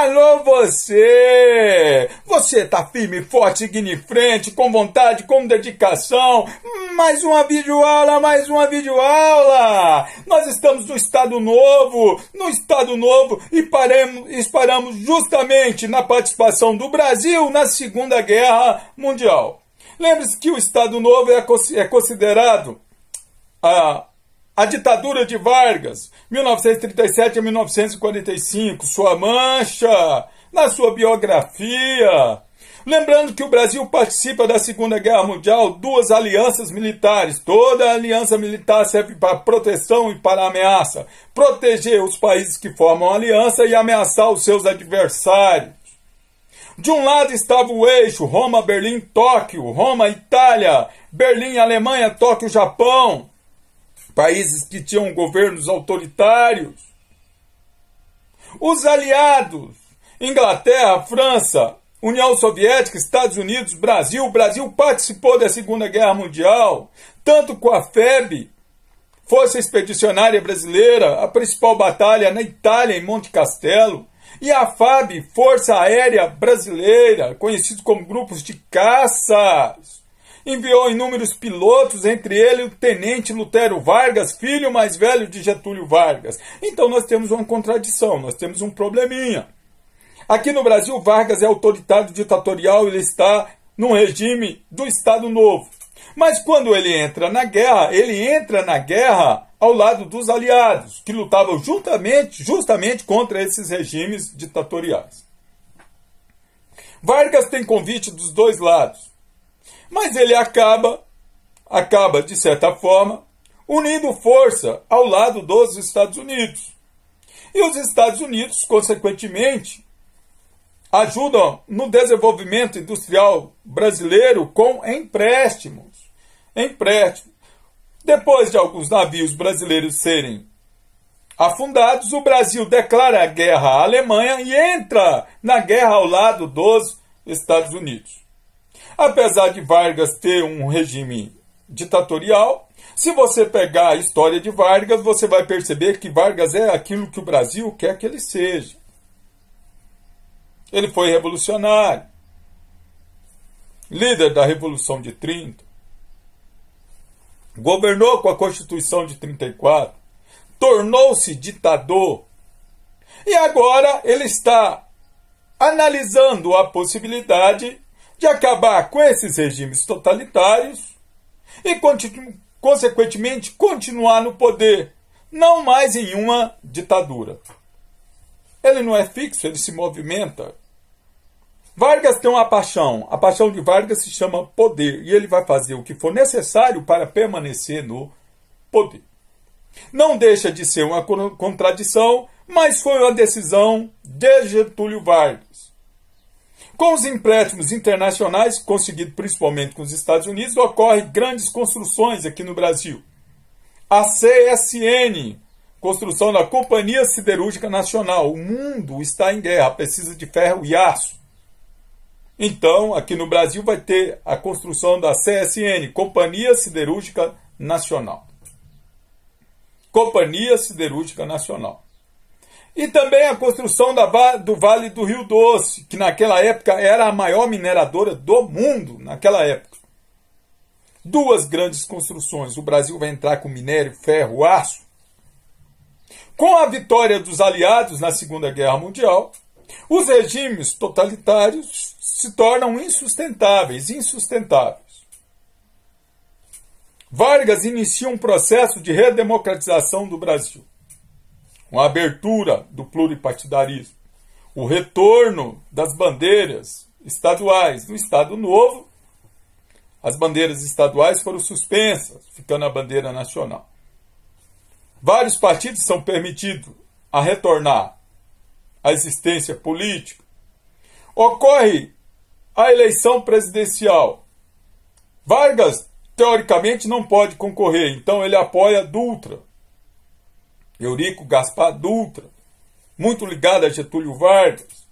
Alô você! Você tá firme, forte, seguindo em frente, com vontade, com dedicação. Mais uma videoaula, mais uma videoaula! Nós estamos no Estado Novo, e paramos justamente na participação do Brasil na Segunda Guerra Mundial. Lembre-se que o Estado Novo é considerado a ditadura de Vargas, 1937 a 1945, sua mancha na sua biografia. Lembrando que o Brasil participa da Segunda Guerra Mundial, 2 alianças militares. Toda aliança militar serve para proteção e para ameaça. Proteger os países que formam a aliança e ameaçar os seus adversários. De um lado estava o eixo Roma, Berlim, Tóquio, Roma, Itália, Berlim, Alemanha, Tóquio, Japão. Países que tinham governos autoritários. Os aliados, Inglaterra, França, União Soviética, Estados Unidos, Brasil. O Brasil participou da Segunda Guerra Mundial, tanto com a FEB, Força Expedicionária Brasileira, a principal batalha na Itália, em Monte Castelo, e a FAB, Força Aérea Brasileira, conhecido como grupos de caças. Enviou inúmeros pilotos, entre eles o tenente Lutero Vargas, filho mais velho de Getúlio Vargas. Então nós temos uma contradição, nós temos um probleminha. Aqui no Brasil, Vargas é autoritário ditatorial, ele está num regime do Estado Novo. Mas quando ele entra na guerra ao lado dos aliados, que lutavam justamente contra esses regimes ditatoriais. Vargas tem convite dos dois lados. Mas ele acaba, de certa forma, unindo força ao lado dos Estados Unidos. E os Estados Unidos, consequentemente, ajudam no desenvolvimento industrial brasileiro com empréstimos. Depois de alguns navios brasileiros serem afundados, o Brasil declara guerra à Alemanha e entra na guerra ao lado dos Estados Unidos. Apesar de Vargas ter um regime ditatorial, se você pegar a história de Vargas, você vai perceber que Vargas é aquilo que o Brasil quer que ele seja. Ele foi revolucionário, líder da Revolução de 30, governou com a Constituição de 34, tornou-se ditador, e agora ele está analisando a possibilidade de acabar com esses regimes totalitários e, consequentemente, continuar no poder, não mais em uma ditadura. Ele não é fixo, ele se movimenta. Vargas tem uma paixão. A paixão de Vargas se chama poder, e ele vai fazer o que for necessário para permanecer no poder. Não deixa de ser uma contradição, mas foi uma decisão de Getúlio Vargas. Com os empréstimos internacionais, conseguidos principalmente com os Estados Unidos, ocorrem grandes construções aqui no Brasil. A CSN, construção da Companhia Siderúrgica Nacional. O mundo está em guerra, precisa de ferro e aço. Então, aqui no Brasil vai ter a construção da CSN, Companhia Siderúrgica Nacional. Companhia Siderúrgica Nacional. E também a construção do Vale do Rio Doce, que naquela época era a maior mineradora do mundo, naquela época. 2 grandes construções. O Brasil vai entrar com minério, ferro, aço. Com a vitória dos aliados na Segunda Guerra Mundial, os regimes totalitários se tornam insustentáveis. Vargas inicia um processo de redemocratização do Brasil. Uma abertura do pluripartidarismo, o retorno das bandeiras estaduais. No Estado Novo, as bandeiras estaduais foram suspensas, ficando a bandeira nacional. Vários partidos são permitidos a retornar à existência política. Ocorre a eleição presidencial. Vargas, teoricamente, não pode concorrer, então ele apoia Dutra. Eurico Gaspar Dutra, muito ligado a Getúlio Vargas.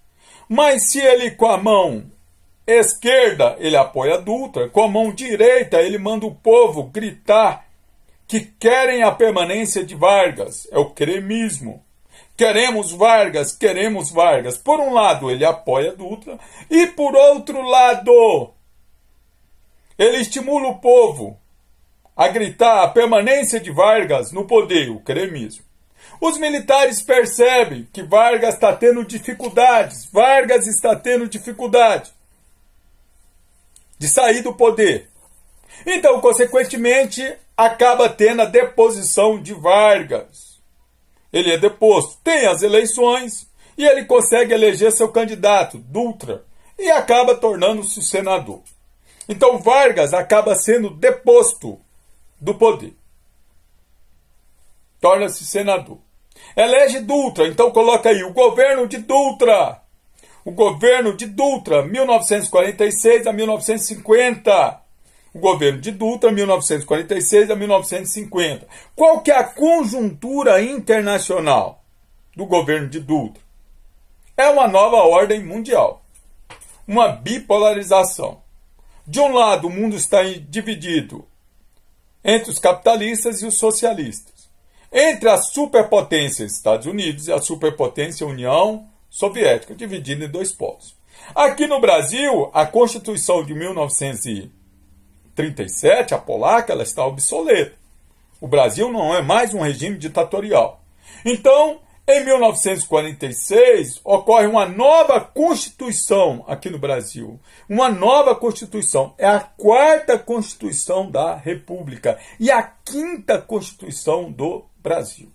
Mas se ele com a mão esquerda ele apoia Dutra, com a mão direita ele manda o povo gritar que querem a permanência de Vargas. É o cremismo. Queremos Vargas, queremos Vargas. Por um lado, ele apoia Dutra, e por outro lado, ele estimula o povo a gritar a permanência de Vargas no poder, o cremismo. Os militares percebem que Vargas está tendo dificuldades, Vargas está tendo dificuldade de sair do poder. Então, consequentemente, acaba tendo a deposição de Vargas. Ele é deposto, tem as eleições e ele consegue eleger seu candidato, Dutra, e acaba tornando-se senador. Então Vargas acaba sendo deposto do poder. Torna-se senador. Elege Dutra, então coloca aí o governo de Dutra. O governo de Dutra, 1946 a 1950. O governo de Dutra, 1946 a 1950. Qual que é a conjuntura internacional do governo de Dutra? É uma nova ordem mundial. Uma bipolarização. De um lado, o mundo está dividido entre os capitalistas e os socialistas. Entre a superpotência Estados Unidos e a superpotência União Soviética, dividida em dois polos. Aqui no Brasil, a Constituição de 1937, a polaca, ela está obsoleta. O Brasil não é mais um regime ditatorial. Então, em 1946, ocorre uma nova Constituição aqui no Brasil. Uma nova Constituição. É a quarta Constituição da República e a quinta Constituição do Brasil.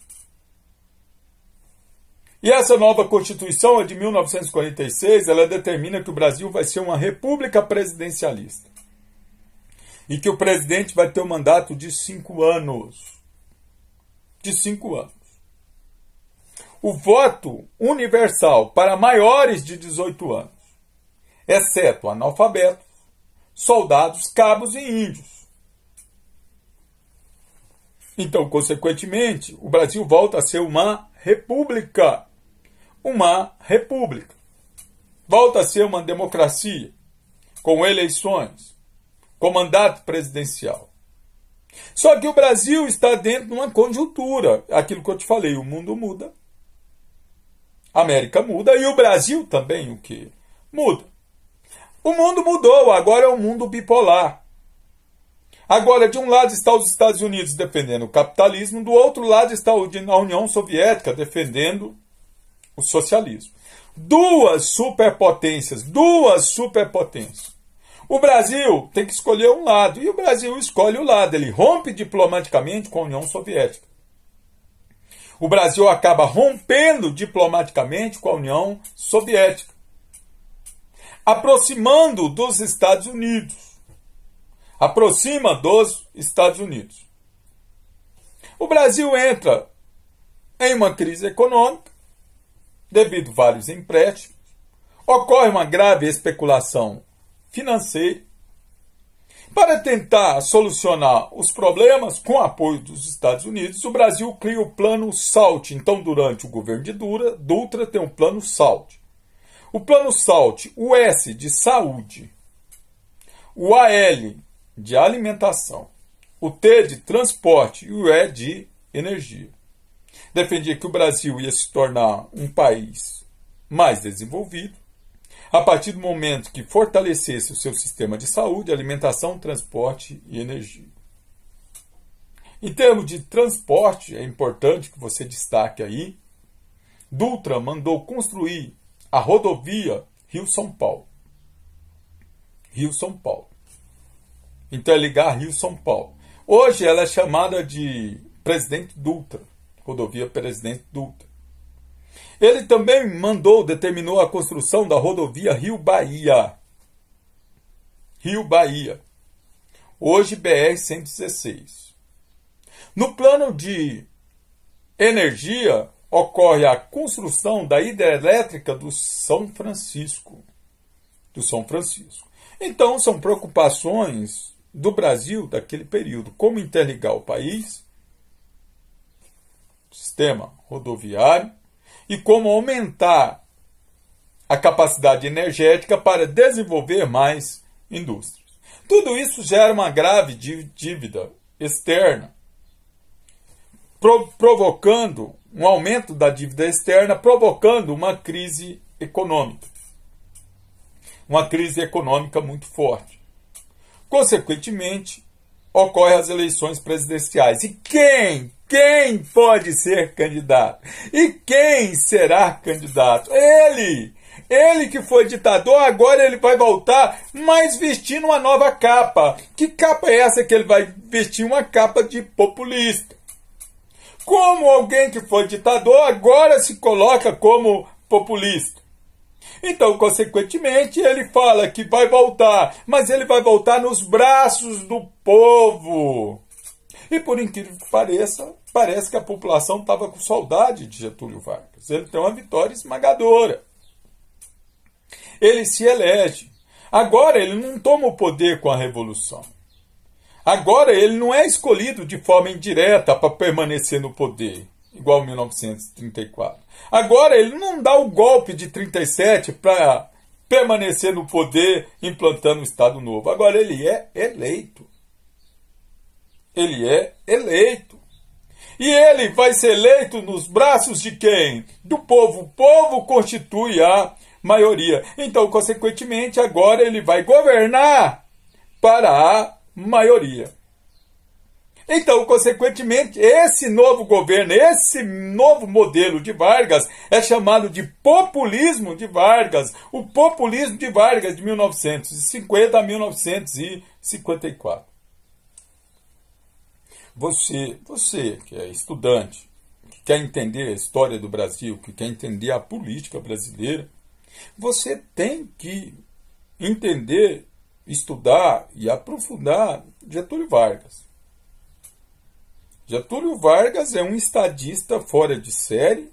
E essa nova Constituição é de 1946, ela determina que o Brasil vai ser uma república presidencialista. E que o presidente vai ter um mandato de 5 anos. De 5 anos. O voto universal para maiores de 18 anos, exceto analfabetos, soldados, cabos e índios. Então, consequentemente, o Brasil volta a ser uma república. Uma república. Volta a ser uma democracia, com eleições, com mandato presidencial. Só que o Brasil está dentro de uma conjuntura. Aquilo que eu te falei, o mundo muda. A América muda e o Brasil também o que? Muda. O mundo mudou, agora é um mundo bipolar. Agora, de um lado está os Estados Unidos defendendo o capitalismo, do outro lado está a União Soviética defendendo o socialismo. Duas superpotências. O Brasil tem que escolher um lado, e o Brasil escolhe o lado. Ele rompe diplomaticamente com a União Soviética. O Brasil acaba rompendo diplomaticamente com a União Soviética, aproximando dos Estados Unidos. Aproxima dos Estados Unidos. O Brasil entra em uma crise econômica, devido a vários empréstimos. Ocorre uma grave especulação financeira. Para tentar solucionar os problemas com o apoio dos Estados Unidos, o Brasil cria o Plano SALT. Então, durante o governo de Dutra, tem o Plano SALT. O Plano SALT, o S de saúde, o AL de alimentação, o T de transporte e o E de energia. Defendia que o Brasil ia se tornar um país mais desenvolvido, a partir do momento que fortalecesse o seu sistema de saúde, alimentação, transporte e energia. Em termos de transporte, é importante que você destaque aí, Dutra mandou construir a rodovia Rio-São Paulo. Rio-São Paulo. Interligar Rio-São Paulo. Hoje ela é chamada de Presidente Dutra, rodovia Presidente Dutra. Ele também determinou a construção da rodovia Rio-Bahia. Rio-Bahia. Hoje BR-116. No plano de energia, ocorre a construção da hidrelétrica do São Francisco. Então, são preocupações do Brasil daquele período. Como interligar o país, sistema rodoviário, e como aumentar a capacidade energética para desenvolver mais indústrias. Tudo isso gera uma grave dívida externa, provocando um aumento da dívida externa, provocando uma crise econômica. Uma crise econômica muito forte. Consequentemente, ocorrem as eleições presidenciais. E quem pode ser candidato? E quem será candidato? Ele que foi ditador, agora ele vai voltar, mas vestindo uma nova capa. Que capa é essa que ele vai vestir? Uma capa de populista. Como alguém que foi ditador agora se coloca como populista? Então, consequentemente, ele fala que vai voltar, mas ele vai voltar nos braços do povo. E por incrível que pareça, parece que a população estava com saudade de Getúlio Vargas. Ele tem uma vitória esmagadora. Ele se elege. Agora ele não toma o poder com a Revolução. Agora ele não é escolhido de forma indireta para permanecer no poder, igual em 1934. Agora ele não dá o golpe de 37 para permanecer no poder implantando o Estado Novo. Agora ele é eleito. Ele é eleito. E ele vai ser eleito nos braços de quem? Do povo. O povo constitui a maioria. Então, consequentemente, agora ele vai governar para a maioria. Então, consequentemente, esse novo governo, esse novo modelo de Vargas é chamado de populismo de Vargas. O populismo de Vargas de 1950 a 1954. Você que é estudante, que quer entender a história do Brasil, que quer entender a política brasileira, você tem que entender, estudar e aprofundar Getúlio Vargas. Getúlio Vargas é um estadista fora de série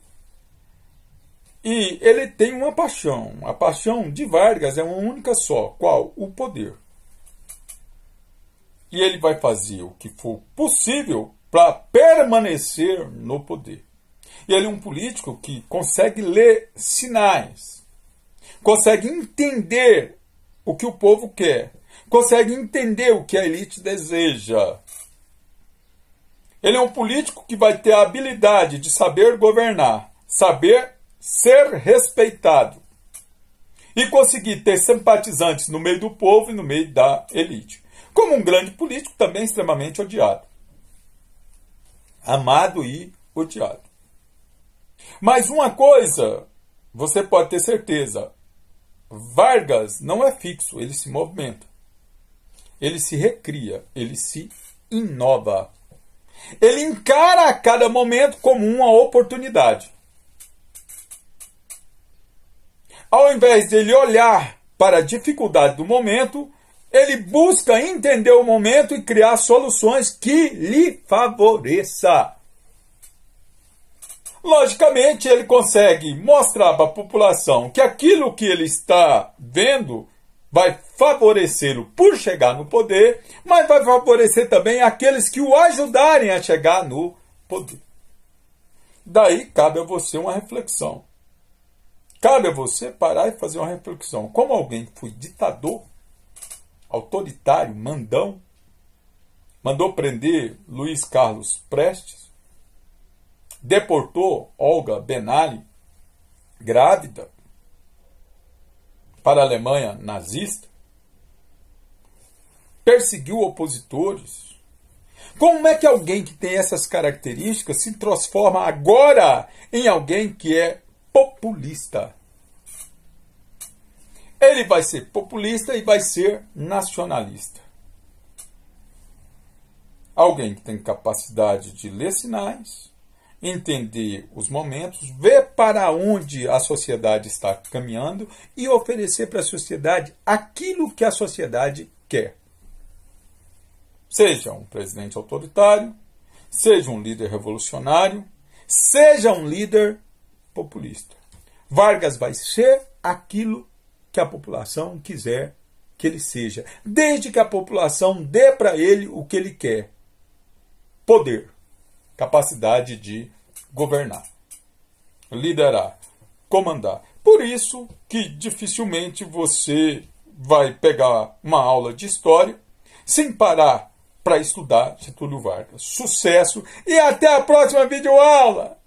e ele tem uma paixão. A paixão de Vargas é uma única só. Qual? O poder. E ele vai fazer o que for possível para permanecer no poder. E ele é um político que consegue ler sinais, consegue entender o que o povo quer, consegue entender o que a elite deseja. Ele é um político que vai ter a habilidade de saber governar, saber ser respeitado e conseguir ter simpatizantes no meio do povo e no meio da elite. Como um grande político também extremamente odiado. Amado e odiado. Mas uma coisa, você pode ter certeza, Vargas não é fixo, ele se movimenta. Ele se recria, ele se inova. Ele encara a cada momento como uma oportunidade. Ao invés de ele olhar para a dificuldade do momento, ele busca entender o momento e criar soluções que lhe favoreçam. Logicamente, ele consegue mostrar para a população que aquilo que ele está vendo vai favorecê-lo por chegar no poder, mas vai favorecer também aqueles que o ajudarem a chegar no poder. Daí cabe a você uma reflexão. Cabe a você parar e fazer uma reflexão. Como alguém que foi ditador, autoritário, mandão, mandou prender Luiz Carlos Prestes, deportou Olga Benália, grávida, para a Alemanha nazista, perseguiu opositores. Como é que alguém que tem essas características se transforma agora em alguém que é populista? Ele vai ser populista e vai ser nacionalista. Alguém que tem capacidade de ler sinais, entender os momentos, ver para onde a sociedade está caminhando e oferecer para a sociedade aquilo que a sociedade quer. Seja um presidente autoritário, seja um líder revolucionário, seja um líder populista. Vargas vai ser aquilo que a população quiser que ele seja, desde que a população dê para ele o que ele quer. Poder, capacidade de governar, liderar, comandar. Por isso que dificilmente você vai pegar uma aula de história sem parar para estudar Getúlio Vargas. Sucesso e até a próxima videoaula!